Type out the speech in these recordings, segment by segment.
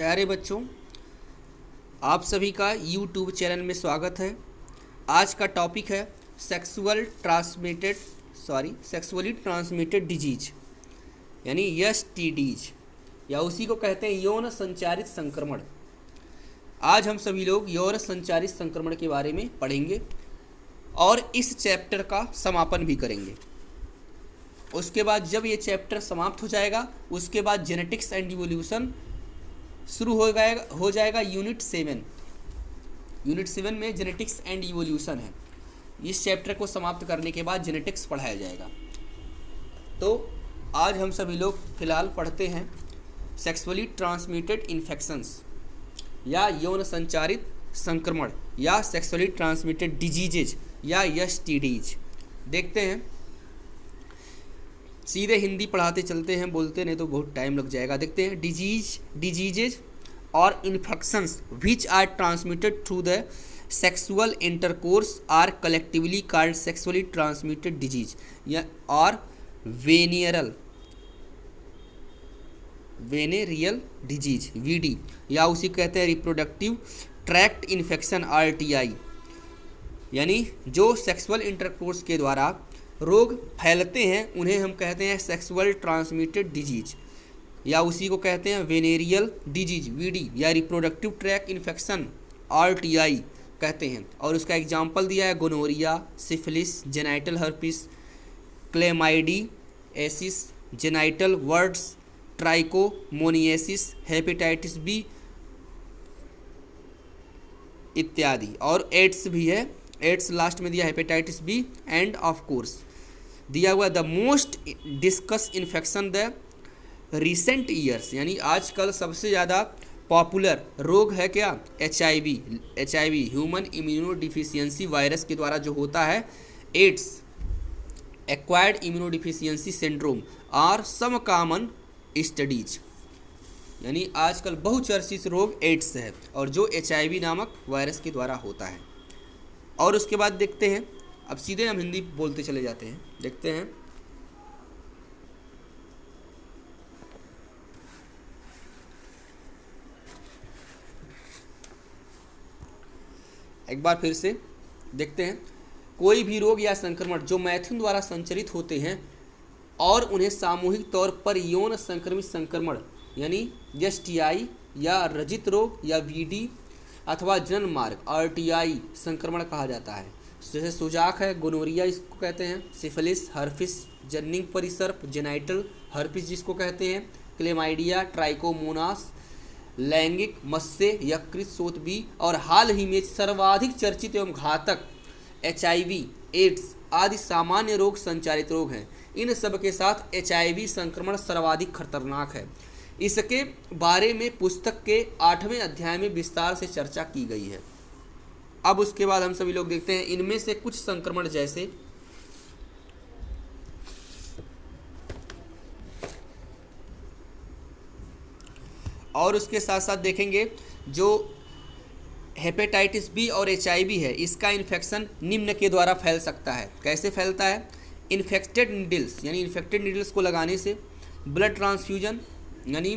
प्यारे बच्चों, आप सभी का यूट्यूब चैनल में स्वागत है। आज का टॉपिक है सेक्सुअली ट्रांसमिटेड डिजीज यानी एसटीडीज या उसी को कहते हैं यौन संचारित संक्रमण। आज हम सभी लोग यौन संचारित संक्रमण के बारे में पढ़ेंगे और इस चैप्टर का समापन भी करेंगे। उसके बाद जब ये चैप्टर समाप्त हो जाएगा उसके बाद जेनेटिक्स एंड इवोल्यूशन शुरू हो जाएगा। यूनिट 7 में जेनेटिक्स एंड इवोल्यूशन है। इस चैप्टर को समाप्त करने के बाद जेनेटिक्स पढ़ाया जाएगा। तो आज हम सभी लोग फिलहाल पढ़ते हैं सेक्सुअली ट्रांसमिटेड इन्फेक्शंस या यौन संचारित संक्रमण या सेक्सुअली ट्रांसमिटेड डिजीजेज या एसटीडीज। देखते हैं, सीधे हिंदी पढ़ाते चलते हैं, बोलते नहीं तो बहुत टाइम लग जाएगा। देखते हैं, डिजीजेज और infections which are transmitted through the sexual intercourse are collectively called sexually transmitted disease या और वेनेरियल डिजीज वीडी या उसी कहते हैं रिप्रोडक्टिव ट्रैक्ट इन्फेक्शन आरटीआई, यानी जो सेक्सुअल इंटरकोर्स के द्वारा रोग फैलते हैं उन्हें हम कहते हैं सेक्सुअल ट्रांसमिटेड डिजीज या उसी को कहते हैं वेनेरियल डिजीज वीडी या रिप्रोडक्टिव ट्रैक इन्फेक्शन आरटीआई कहते हैं। और उसका एग्जाम्पल दिया है gonorrhoea, syphilis, genital herpes, chlamydiasis, genital warts, trichomoniasis, hepatitis B इत्यादि। और एड्स भी है, एड्स लास्ट में दिया hepatitis B and of course दिया हुआ the most discuss infection the recent years, यानी आजकल सबसे ज़्यादा पॉपुलर रोग है क्या? HIV human immunodeficiency virus के द्वारा जो होता है। Ads acquired immuno deficiency syndrome और सम कॉमन स्टडीज, यानी आजकल बहुचर्चित रोग एड्स है और जो एचआईवी नामक वायरस के द्वारा होता है। और उसके बाद देखते हैं, अब सीधे हम हिंदी बोलते चले जाते हैं। देखते हैं, एक बार फिर से देखते हैं, कोई भी रोग या संक्रमण जो मैथुन द्वारा संचरित होते हैं और उन्हें सामूहिक तौर पर यौन संक्रमित संक्रमण यानी एसटीआई या रजित रोग या वीडी अथवा जनन मार्ग आरटीआई संक्रमण कहा जाता है। जैसे सुजाक है, गोनोरिया इसको कहते हैं, सिफिलिस, हर्पिस, जननिंग परिसर्प, जेनाइटल हर्पिस जिसको कहते हैं, क्लेमाइडिया, ट्राइकोमोनास, लैंगिक मत्स्य, यकृत शोथ बी और हाल ही में सर्वाधिक चर्चित एवं घातक एचआईवी, एड्स आदि सामान्य रोग संचारित रोग हैं। इन सब के साथ एचआईवी संक्रमण सर्वाधिक खतरनाक है। इसके बारे में पुस्तक के 8वें अध्याय में विस्तार से चर्चा की गई है। अब उसके बाद हम सभी लोग देखते हैं इनमें से कुछ संक्रमण जैसे और उसके साथ साथ देखेंगे जो हेपेटाइटिस बी और एचआईवी है, इसका इन्फेक्शन निम्न के द्वारा फैल सकता है। कैसे फैलता है? इन्फेक्टेड नीडल्स यानी इन्फेक्टेड नीडल्स को लगाने से, ब्लड ट्रांसफ्यूजन यानी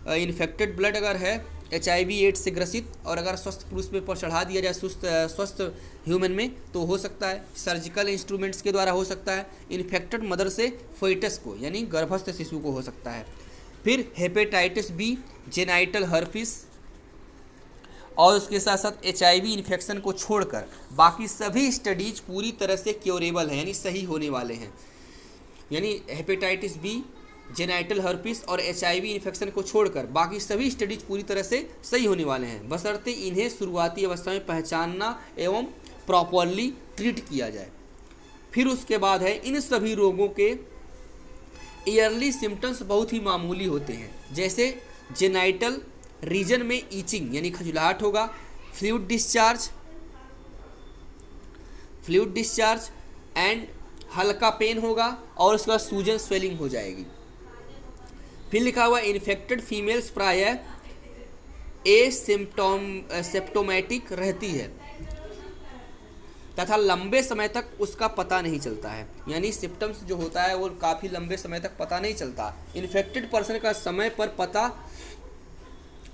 इन्फेक्टेड ब्लड अगर है एचआईवी एड्स से ग्रसित और अगर स्वस्थ पुरुष पर चढ़ा दिया जाए स्वस्थ ह्यूमन में तो हो सकता है। सर्जिकल इंस्ट्रूमेंट्स के द्वारा हो सकता है। इन्फेक्टेड मदर से फोइटस को यानी गर्भस्थ शिशु को हो सकता है। फिर हेपेटाइटिस बी, जेनाइटल हर्पिस और उसके साथ साथ एचआईवी इन्फेक्शन को छोड़कर बाकी सभी स्टडीज पूरी तरह से क्योरेबल हैं यानी सही होने वाले हैं। यानी हेपेटाइटिस बी, जेनाइटल हर्पिस और एचआईवी इन्फेक्शन को छोड़कर बाकी सभी स्टडीज पूरी तरह से सही होने वाले हैं, बशर्ते इन्हें शुरुआती अवस्था में पहचानना एवं प्रॉपरली ट्रीट किया जाए। फिर उसके बाद है, इन सभी रोगों के ईयरली सिम्टम्स बहुत ही मामूली होते हैं। जैसे जेनाइटल रीजन में ईचिंग यानी खजुलाहट होगा, फ्लूइड डिस्चार्ज एंड हल्का पेन होगा और उसके बाद सूजन स्वेलिंग हो जाएगी। फिर लिखा हुआ इन्फेक्टेड फीमेल्स प्रायः एसिम्प्टोमेटिक रहती है तथा लंबे समय तक उसका पता नहीं चलता है, यानी सिम्टम्स जो होता है वो काफ़ी लंबे समय तक पता नहीं चलता। इन्फेक्टेड पर्सन का समय पर पता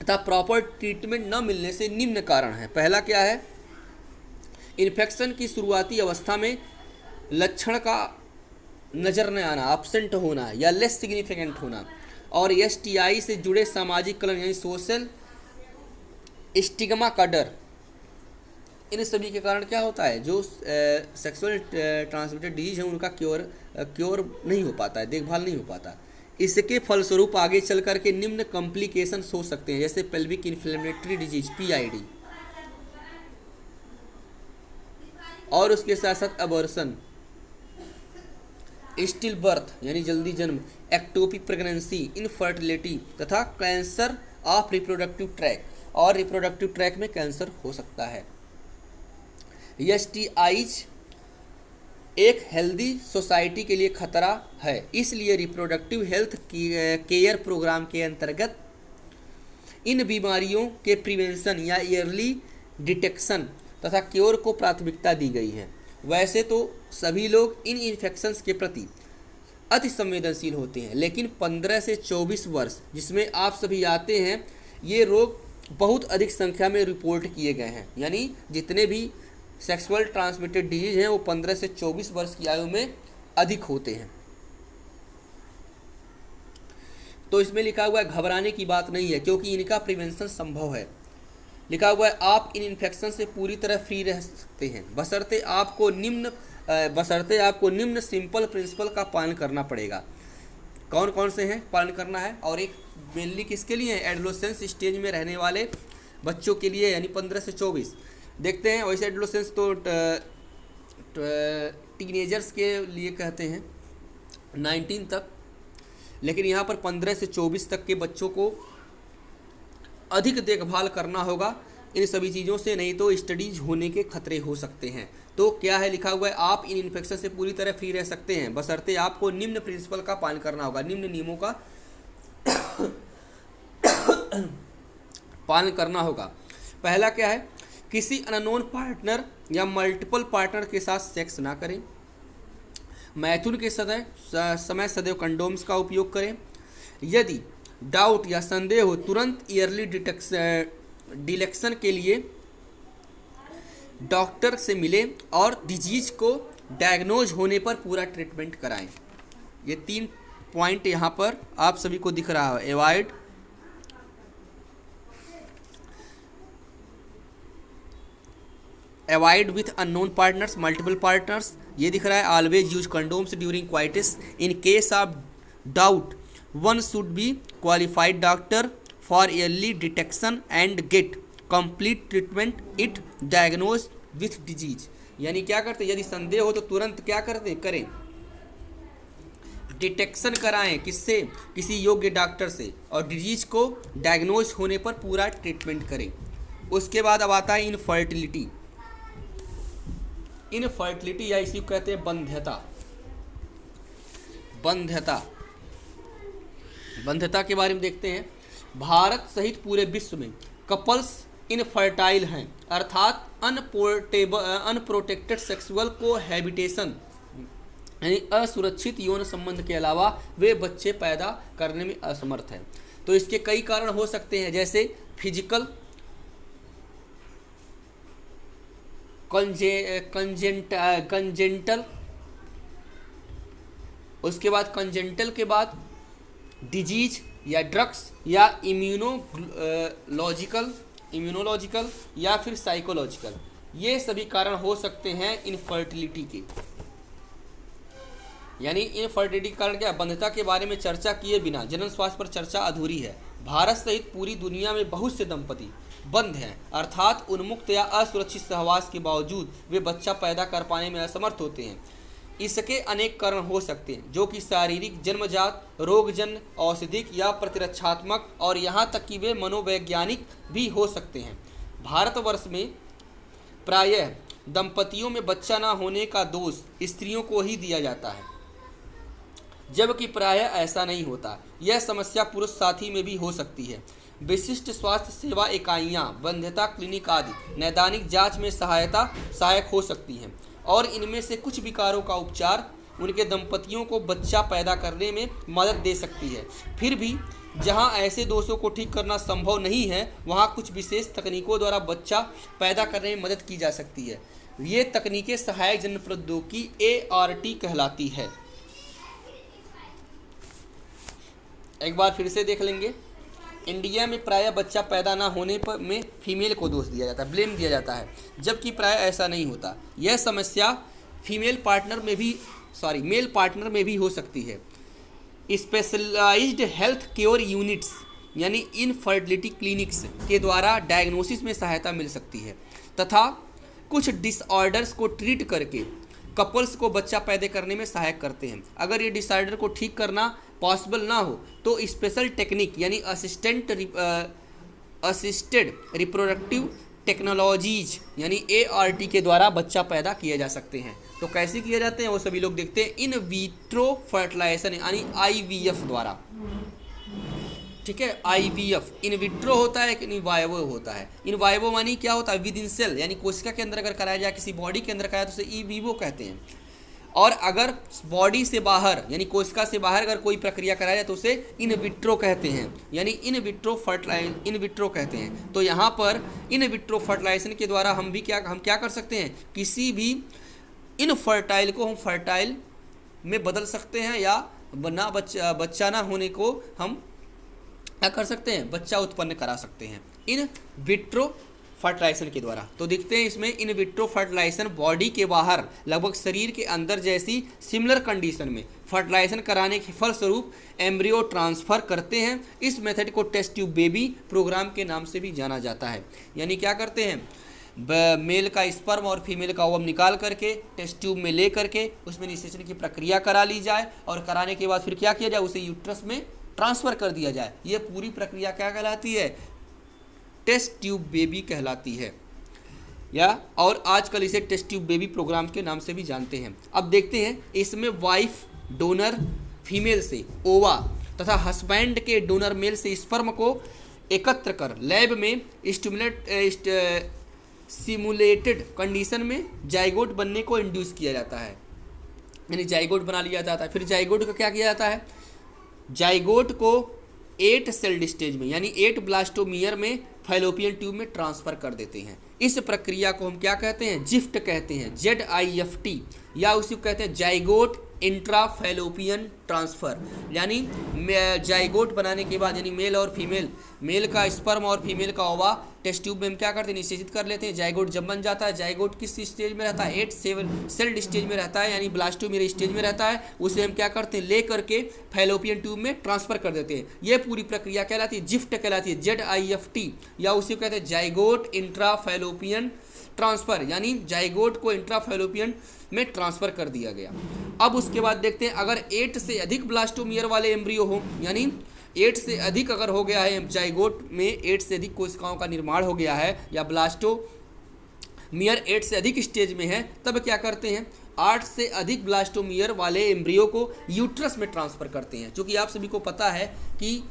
तथा प्रॉपर ट्रीटमेंट न मिलने से निम्न कारण है। पहला क्या है? इन्फेक्शन की शुरुआती अवस्था में लक्षण का नज़र न आना, absent होना या लेस सिग्निफिकेंट होना, और STI से जुड़े सामाजिक कलंक यानी सोशल स्टिग्मा का डर। इन सभी के कारण क्या होता है, जो सेक्सुअल ट्रांसमिटेड डिजीज है उनका क्योर नहीं हो पाता है, देखभाल नहीं हो पाता। इसके फलस्वरूप आगे चल कर के निम्न कॉम्प्लिकेशन हो सकते हैं, जैसे पेल्विक इन्फ्लेमेटरी डिजीज PID, और उसके साथ साथ अबॉर्शन, स्टिल बर्थ यानी जल्दी जन्म, एक्टोपिक प्रेगनेंसी, इनफर्टिलिटी तथा कैंसर ऑफ रिप्रोडक्टिव ट्रैक, और रिप्रोडक्टिव ट्रैक में कैंसर हो सकता है। STIs एक हेल्दी सोसाइटी के लिए खतरा है, इसलिए रिप्रोडक्टिव हेल्थ केयर प्रोग्राम के अंतर्गत इन बीमारियों के प्रिवेंशन या ईयरली डिटेक्शन तथा क्योर को प्राथमिकता दी गई है। वैसे तो सभी लोग इन इन्फेक्शंस के प्रति अति संवेदनशील होते हैं, लेकिन 15 से 24 वर्ष जिसमें आप सभी आते हैं, ये रोग बहुत अधिक संख्या में रिपोर्ट किए गए हैं। यानी जितने भी सेक्सुअल ट्रांसमिटेड डिजीज हैं वो 15 से 24 वर्ष की आयु में अधिक होते हैं। तो इसमें लिखा हुआ है घबराने की बात नहीं है, क्योंकि इनका प्रिवेंशन संभव है। लिखा हुआ है आप इन इन्फेक्शन से पूरी तरह फ्री रह सकते हैं, बशर्ते आपको निम्न सिंपल प्रिंसिपल का पालन करना पड़ेगा। कौन कौन से हैं पालन करना है? और एक मेनली किसके लिए है? एडोलेसेंस स्टेज में रहने वाले बच्चों के लिए, यानी 15 से 24। देखते हैं, वैसे एडोलेसेंस तो टीनेजर्स के लिए कहते हैं 19 तक, लेकिन यहाँ पर 15 से 24 तक के बच्चों को अधिक देखभाल करना होगा इन सभी चीज़ों से, नहीं तो स्टडीज होने के खतरे हो सकते हैं। तो क्या है लिखा हुआ है, आप इन इन्फेक्शन से पूरी तरह फ्री रह सकते हैं, बशर्ते आपको निम्न प्रिंसिपल का पालन करना होगा, निम्न नियमों का पालन करना होगा। पहला क्या है? किसी अननोन पार्टनर या मल्टीपल पार्टनर के साथ सेक्स ना करें। मैथुन के समय सदैव कंडोम्स का उपयोग करें। यदि डाउट या संदेह हो, तुरंत ईयरली डिटेक्शन के लिए डॉक्टर से मिलें और डिजीज को डायग्नोज होने पर पूरा ट्रीटमेंट कराएं। ये 3 पॉइंट यहाँ पर आप सभी को दिख रहा है। Avoid with unknown partners, multiple partners, ये दिख रहा है। Always use condoms during coitus. In case of doubt one should be qualified doctor for early detection and get complete treatment it diagnose with disease. यानी क्या करते हैं, यदि संदेह हो तो तुरंत क्या करें, डिटेक्शन कराएं। किससे? किसी योग्य डॉक्टर से, और डिजीज को डायग्नोज होने पर पूरा ट्रीटमेंट करें। उसके बाद अब आता है इनफर्टिलिटी या इसी को कहते हैं बंध्यता के बारे में देखते हैं। भारत सहित पूरे विश्व में कपल्स इनफर्टाइल हैं, अर्थात अनप्रोटेक्टेड सेक्सुअल कोहैबिटेशन यानी असुरक्षित यौन संबंध के अलावा वे बच्चे पैदा करने में असमर्थ हैं। तो इसके कई कारण हो सकते हैं, जैसे फिजिकल, कंजेंटल, उसके बाद कंजेंटल के बाद डिजीज या ड्रग्स या इम्यूनोलॉजिकल या फिर साइकोलॉजिकल, ये सभी कारण हो सकते हैं इनफर्टिलिटी के। यानी इनफर्टिलिटी के कारण क्या? बंध्यता के बारे में चर्चा किए बिना जनन स्वास्थ्य पर चर्चा अधूरी है। भारत सहित पूरी दुनिया में बहुत से दंपति बंध हैं, अर्थात उन्मुक्त या असुरक्षित सहवास के बावजूद वे बच्चा पैदा कर पाने में असमर्थ होते हैं। इसके अनेक कारण हो सकते हैं, जो कि शारीरिक, जन्मजात, रोगजन्य, औषधिक या प्रतिरक्षात्मक, और यहाँ तक कि वे मनोवैज्ञानिक भी हो सकते हैं। भारतवर्ष में प्रायः दंपतियों में बच्चा न होने का दोष स्त्रियों को ही दिया जाता है, जबकि प्रायः ऐसा नहीं होता। यह समस्या पुरुष साथी में भी हो सकती है। विशिष्ट स्वास्थ्य सेवा इकाइयाँ, बंध्यता क्लिनिक आदि नैदानिक जांच में सहायक हो सकती हैं, और इनमें से कुछ विकारों का उपचार उनके दंपतियों को बच्चा पैदा करने में मदद दे सकती है। फिर भी जहां ऐसे दोषों को ठीक करना संभव नहीं है वहां कुछ विशेष तकनीकों द्वारा बच्चा पैदा करने में मदद की जा सकती है। ये तकनीकें सहायक जन्म प्रौद्योगिकी ART कहलाती है। एक बार फिर से देख लेंगे। इंडिया में प्रायः बच्चा पैदा ना होने पर में फीमेल को दोष दिया जाता है, ब्लेम दिया जाता है, जबकि प्रायः ऐसा नहीं होता। यह समस्या मेल पार्टनर में भी हो सकती है। स्पेशलाइज्ड हेल्थ केयर यूनिट्स यानी इनफर्टिलिटी क्लिनिक्स के द्वारा डायग्नोसिस में सहायता मिल सकती है तथा कुछ डिसऑर्डर्स को ट्रीट करके कपल्स को बच्चा पैदा करने में सहायक करते हैं। अगर ये डिसऑर्डर को ठीक करना पॉसिबल ना हो तो स्पेशल टेक्निक यानी असिस्टेड रिप्रोडक्टिव टेक्नोलॉजीज यानी ART के द्वारा बच्चा पैदा किए जा सकते हैं। तो कैसे किए जाते हैं वो सभी लोग देखते हैं, इन विट्रो फर्टिलाइजेशन यानी IVF द्वारा। ठीक है, IVF इन विट्रो होता है, इन वायवो होता है। इन वायवो मानी क्या होता है, विद इन सेल यानी कोशिका के अंदर अगर कराया जाए, किसी बॉडी के अंदर कराया तो उसे इन विवो कहते हैं। और अगर बॉडी से बाहर यानी कोशिका से बाहर अगर कोई प्रक्रिया कराया जाए तो उसे इन विट्रो कहते हैं, यानी इन विट्रो कहते हैं। तो यहाँ पर इन विट्रो फर्टिलाइजेशन के द्वारा हम क्या कर सकते हैं, किसी भी इनफर्टाइल को हम फर्टाइल में बदल सकते हैं, या बच्चा ना होने को हम क्या कर सकते हैं, बच्चा उत्पन्न करा सकते हैं इन विट्रो फर्टिलाइजेशन के द्वारा। तो देखते हैं इसमें इन विट्रो फर्टिलाइजेशन बॉडी के बाहर लगभग शरीर के अंदर जैसी सिमिलर कंडीशन में फर्टिलाइजेशन कराने के फलस्वरूप एम्ब्रियो ट्रांसफ़र करते हैं। इस मेथड को टेस्ट ट्यूब बेबी प्रोग्राम के नाम से भी जाना जाता है। यानी क्या करते हैं, मेल का स्पर्म और फीमेल का ओवम निकाल करके टेस्ट ट्यूब में ले करके उसमें निषेचन की प्रक्रिया करा ली जाए और कराने के बाद फिर क्या किया जाए, उसे यूट्रस में ट्रांसफ़र कर दिया जाए। ये पूरी प्रक्रिया क्या कहलाती है, टेस्ट ट्यूब बेबी कहलाती है, या और आजकल इसे टेस्ट ट्यूब बेबी प्रोग्राम के नाम से भी जानते हैं। अब देखते हैं इसमें वाइफ डोनर फीमेल से ओवा तथा हस्बैंड के डोनर मेल से स्पर्म को एकत्र कर लैब में सिमुलेटेड कंडीशन में जाइगोट बनने को इंड्यूस किया जाता है, यानी जाइगोट बना लिया जाता है। फिर जाइगोट का क्या किया जाता है, जाइगोट को 8 सेल्ड स्टेज में यानी 8 ब्लास्टोमियर में फैलोपियन ट्यूब में ट्रांसफ़र कर देते हैं। इस प्रक्रिया को हम क्या कहते हैं, जिफ्ट कहते हैं, ZIFT, या उसी को कहते हैं जाइगोट इंट्राफैलोपियन ट्रांसफ़र। यानी जाइगोट बनाने के बाद यानी मेल और फीमेल, मेल का स्पर्म और फीमेल का ओवा टेस्ट ट्यूब में हम क्या करते हैं, निषेचित कर लेते हैं। जाइगोट जब बन जाता है, जाइगोट किस स्टेज में रहता है, 8 सेल्ड स्टेज में रहता है, यानी ब्लास्टोमियर स्टेज में रहता है। उसे हम क्या करते हैं, ले करके फैलोपियन ट्यूब में ट्रांसफ़र कर देते हैं। यह पूरी प्रक्रिया कहलाती है, जिफ्ट कहलाती है, ZIFT, या उसी को कहते हैं जाइगोट इंट्राफैलोपियन ट्रांसफ़र, यानी जाइगोट को इंट्राफैलोपियन में ट्रांसफ़र कर दिया गया। अब उसके बाद देखते हैं, अगर 8 से अधिक ब्लास्टोमियर वाले एम्ब्रियो हो, यानी 8 से अधिक अगर हो गया है जाइगोट में 8 से अधिक कोशिकाओं का निर्माण हो गया है, या ब्लास्टोमियर 8 से अधिक स्टेज में है, तब क्या करते हैं, 8 से अधिक ब्लास्टोमियर वाले एम्ब्रियो को यूट्रस में ट्रांसफ़र करते हैं। क्योंकि आप सभी को पता है कि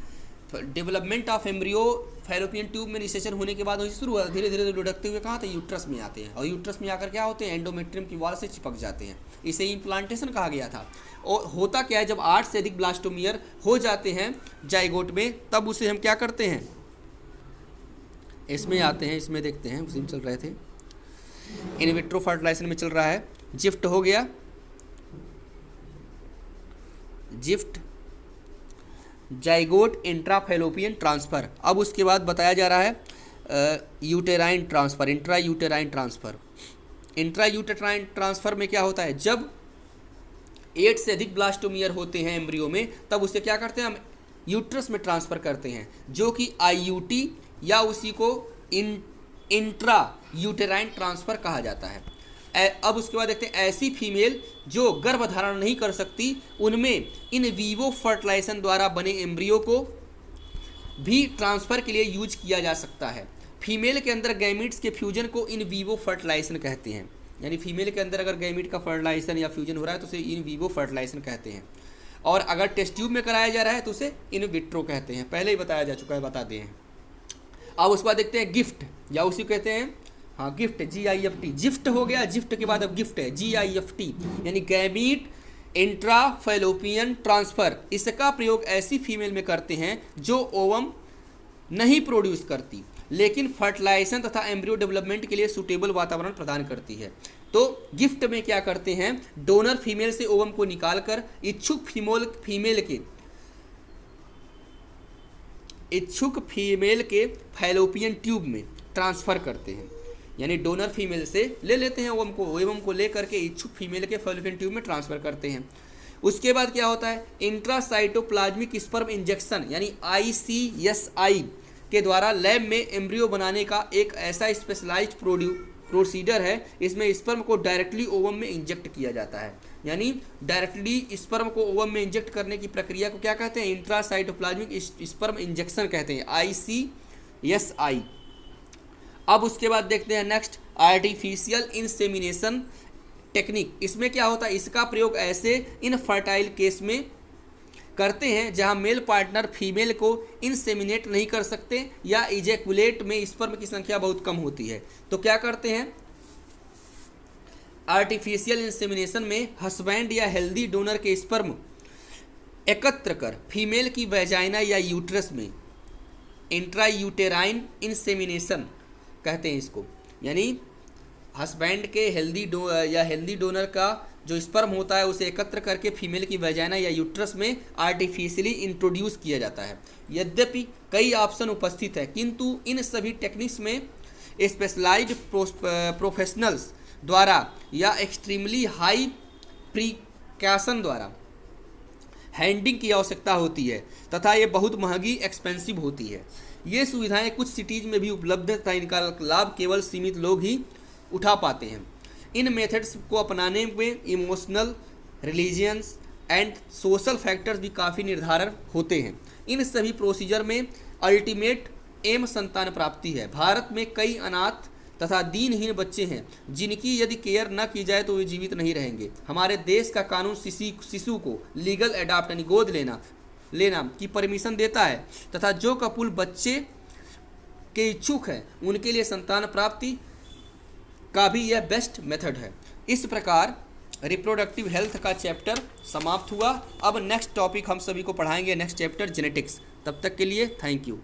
development of embryo fallopian tube में निषेचन होने के बाद वहीं शुरू हुआ, धीरे धीरे लुढ़कते हुए कहाँ थे, यूट्रस में आते हैं, और यूट्रस में आकर क्या होते हैं, एंडोमेट्रियम की वॉल से चिपक जाते हैं। इसे इम्प्लांटेशन कहा गया था। और होता क्या है, जब 8 से अधिक ब्लास्टोमियर हो जाते हैं जाइगोट में, तब उसे हम क्या करते हैं, इसमें आते हैं, इसमें देखते हैं, उसी में चल रहे थे, इन विट्रो फर्टिलाइजेशन में चल रहा है, जिफ्ट हो गया, जिफ्ट जाइगोट इंट्राफैलोपियन ट्रांसफ़र। अब उसके बाद बताया जा रहा है uterine transfer, intra uterine transfer. Intra uterine transfer में क्या होता है, जब 8 से अधिक ब्लास्टोमियर होते हैं एम्ब्रियो में, तब उसे क्या करते हैं, हम यूट्रस में ट्रांसफ़र करते हैं, जो कि IUT या उसी को इंट्रा यूटेराइन ट्रांसफ़र कहा जाता है। अब उसके बाद देखते हैं, ऐसी फीमेल जो गर्भ धारण नहीं कर सकती, उनमें इन वीवो फर्टिलाइजेशन द्वारा बने एम्ब्रियो को भी ट्रांसफ़र के लिए यूज किया जा सकता है। फीमेल के अंदर गैमीट्स के फ्यूजन को इन वीवो फर्टिलाइजेशन कहते हैं, यानी फीमेल के अंदर अगर गैमीट का फर्टिलाइजेशन या फ्यूजन हो रहा है तो उसे इन वीवो फर्टिलाइजेशन कहते हैं। और अगर टेस्ट ट्यूब में कराया जा रहा है तो उसे इन विट्रो कहते हैं, पहले ही बताया जा चुका है, बता दें। अब उसके बाद देखते हैं गिफ्ट, या उसी कहते हैं, हाँ गिफ्ट, GIFT, जिफ्ट हो गया, जिफ्ट के बाद अब गिफ्ट है, GIFT, यानी गैमीट इंट्राफैलोपियन ट्रांसफ़र, इसका प्रयोग ऐसी फीमेल में करते हैं जो ओवम नहीं प्रोड्यूस करती लेकिन फर्टिलाइजेशन तथा एम्ब्रियो डेवलपमेंट के लिए सूटेबल वातावरण प्रदान करती है। तो गिफ्ट में क्या करते हैं, डोनर फीमेल से ओवम को निकालकर इच्छुक फीमेल के फैलोपियन ट्यूब में ट्रांसफ़र करते हैं। यानी डोनर फीमेल से ले लेते हैं ओवम को ले करके इच्छुक फीमेल के फैलोपियन ट्यूब में ट्रांसफ़र करते हैं। उसके बाद क्या होता है, इंट्रासाइटोप्लाज्मिक स्पर्म इंजेक्शन यानी ICSI के द्वारा लैब में एम्ब्रियो बनाने का एक ऐसा स्पेशलाइज्ड प्रोसीजर है। इसमें स्पर्म को डायरेक्टली ओवम में इंजेक्ट किया जाता है। यानी डायरेक्टली स्पर्म को ओवम में इंजेक्ट करने की प्रक्रिया को क्या कहते हैं, इंट्रासाइटोप्लाज्मिक स्पर्म इंजेक्शन कहते हैं, ICSI। अब उसके बाद देखते हैं नेक्स्ट, आर्टिफिशियल इंसेमिनेशन टेक्निक। इसमें क्या होता है, इसका प्रयोग ऐसे इनफर्टाइल केस में करते हैं जहां मेल पार्टनर फीमेल को इंसेमिनेट नहीं कर सकते या इजैकुलेट में स्पर्म की संख्या बहुत कम होती है। तो क्या करते हैं, आर्टिफिशियल इंसेमिनेशन में हस्बैंड या हेल्दी डोनर के स्पर्म एकत्र कर फीमेल की वैजाइना या यूट्रस में, इंट्रायूटेराइन इंसेमिनेशन कहते हैं इसको। यानी हस्बैंड के हेल्दी डोनर का जो स्पर्म होता है उसे एकत्र करके फीमेल की वैजाइना या यूट्रस में आर्टिफिशियली इंट्रोड्यूस किया जाता है। यद्यपि कई ऑप्शन उपस्थित है किंतु इन सभी टेक्निक्स में स्पेशलाइज्ड प्रोफेशनल्स द्वारा या एक्सट्रीमली हाई प्रिकॉशन द्वारा हैंडलिंग की आवश्यकता होती है तथा ये बहुत महंगी एक्सपेंसिव होती है। ये सुविधाएं कुछ सिटीज़ में भी उपलब्ध है तथा इनका लाभ केवल सीमित लोग ही उठा पाते हैं। इन मेथड्स को अपनाने में emotional, religions and social factors भी काफ़ी निर्धारण होते हैं। इन सभी प्रोसीजर में अल्टीमेट एम संतान प्राप्ति है। भारत में कई अनाथ तथा दीनहीन बच्चे हैं जिनकी यदि केयर न की जाए तो वे जीवित नहीं रहेंगे। हमारे देश का कानून शिशु को लीगल एडाप्ट यानी गोद लेना की परमिशन देता है तथा जो कपुल बच्चे के इच्छुक हैं उनके लिए संतान प्राप्ति का भी यह बेस्ट मेथड है। इस प्रकार रिप्रोडक्टिव हेल्थ का चैप्टर समाप्त हुआ। अब नेक्स्ट टॉपिक हम सभी को पढ़ाएंगे, नेक्स्ट चैप्टर जेनेटिक्स। तब तक के लिए थैंक यू।